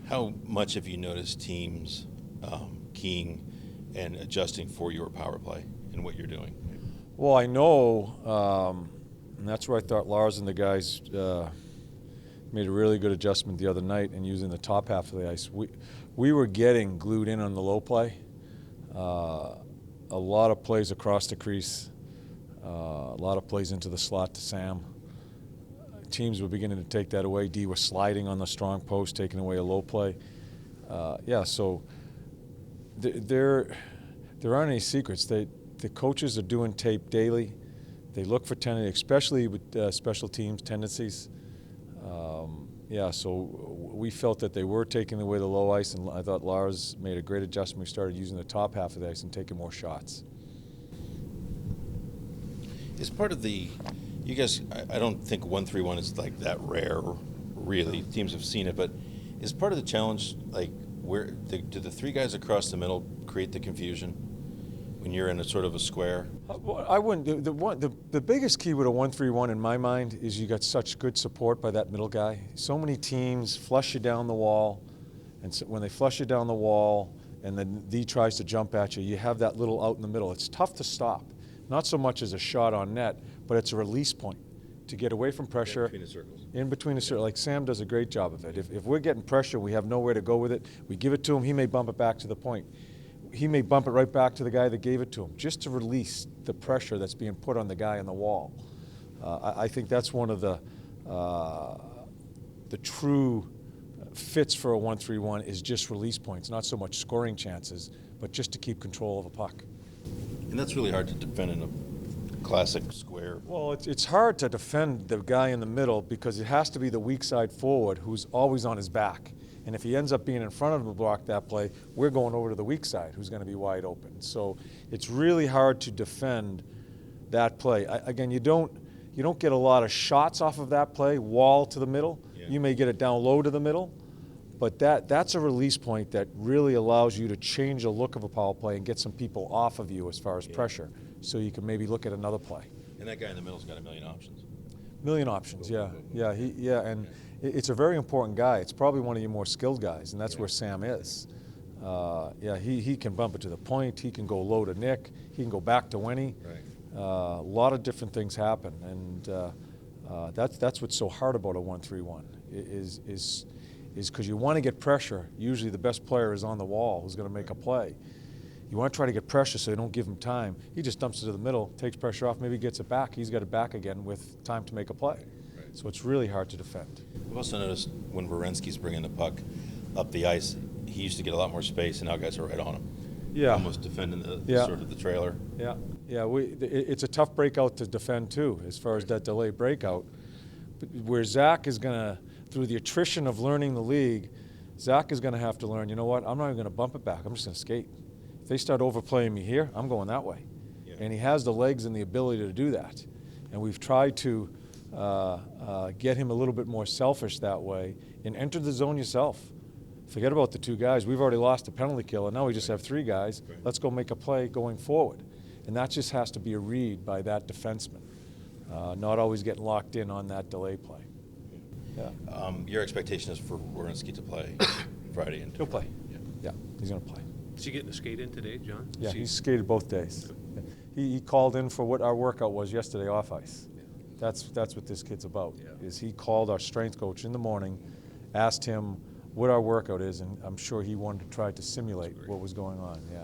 How much have you noticed teams keying and adjusting for your power play and what you're doing? Well, I know, and that's where I thought Lars and the guys made a really good adjustment the other night and using the top half of the ice. We were getting glued in on the low play. A lot of plays across the crease, a lot of plays into the slot to Sam. Teams were beginning to take that away. D was sliding on the strong post, taking away a low play. So there aren't any secrets. The coaches are doing tape daily. They look for tendencies, especially with special teams tendencies. So we felt that they were taking away the low ice, and I thought Lars made a great adjustment. We started using the top half of the ice and taking more shots. Is part of the, you guys, I don't think 1-3-1 is like that rare, really. Teams have seen it, but is part of the challenge like do the three guys across the middle create the confusion when you're in a sort of a square? I wouldn't. The biggest key with a 1-3-1 in my mind is you got such good support by that middle guy. So many teams flush you down the wall, and so when they flush you down the wall and then D tries to jump at you, you have that little out in the middle. It's tough to stop. Not so much as a shot on net, but it's a release point to get away from pressure. In between the circles. Like Sam does a great job of it. If we're getting pressure, we have nowhere to go with it. We give it to him, he may bump it back to the point. He may bump it right back to the guy that gave it to him, just to release the pressure that's being put on the guy on the wall. I think that's one of the true fits for a 1-3-1 is just release points, not so much scoring chances, but just to keep control of a puck. And that's really hard to defend in a classic square. Well, it's hard to defend the guy in the middle because it has to be the weak side forward who's always on his back. And if he ends up being in front of him to block that play, we're going over to the weak side who's going to be wide open. So it's really hard to defend that play. Again, you don't get a lot of shots off of that play, wall to the middle. Yeah. You may get it down low to the middle. But that's a release point that really allows you to change the look of a power play and get some people off of you as far as pressure, so you can maybe look at another play. And that guy in the middle's got a million options. Million options, yeah. And it's a very important guy. It's probably one of your more skilled guys, and that's where Sam is. He can bump it to the point. He can go low to Nick. He can go back to Wenny. Right. A lot of different things happen, and that's what's so hard about a 1-3-1 is because you want to get pressure. Usually the best player is on the wall who's going to make a play. You want to try to get pressure so you don't give him time. He just dumps it to the middle, takes pressure off, maybe gets it back. He's got it back again with time to make a play. Right. So it's really hard to defend. I've also noticed when Werenski's bringing the puck up the ice, he used to get a lot more space, and now guys are right on him. Yeah. Almost defending the sort of the trailer. Yeah. It's a tough breakout to defend too, as far as that delayed breakout. Where Zach is going to, through the attrition of learning the league, Zach is going to have to learn, you know what, I'm not even going to bump it back. I'm just going to skate. If they start overplaying me here, I'm going that way. Yeah. And he has the legs and the ability to do that. And we've tried to get him a little bit more selfish that way and enter the zone yourself. Forget about the two guys. We've already lost a penalty kill, and now we just have three guys. Right. Let's go make a play going forward. And that just has to be a read by that defenseman, not always getting locked in on that delay play. Yeah. Your expectation is for Werenski to play Friday and he'll play. Yeah, he's going to play. Is he getting a skate in today, John? Yeah, he's skated both days. Yeah. He called in for what our workout was yesterday off ice. Yeah. That's what this kid's about. Yeah. Is he called our strength coach in the morning, asked him what our workout is, and I'm sure he wanted to try to simulate what was going on. Yeah.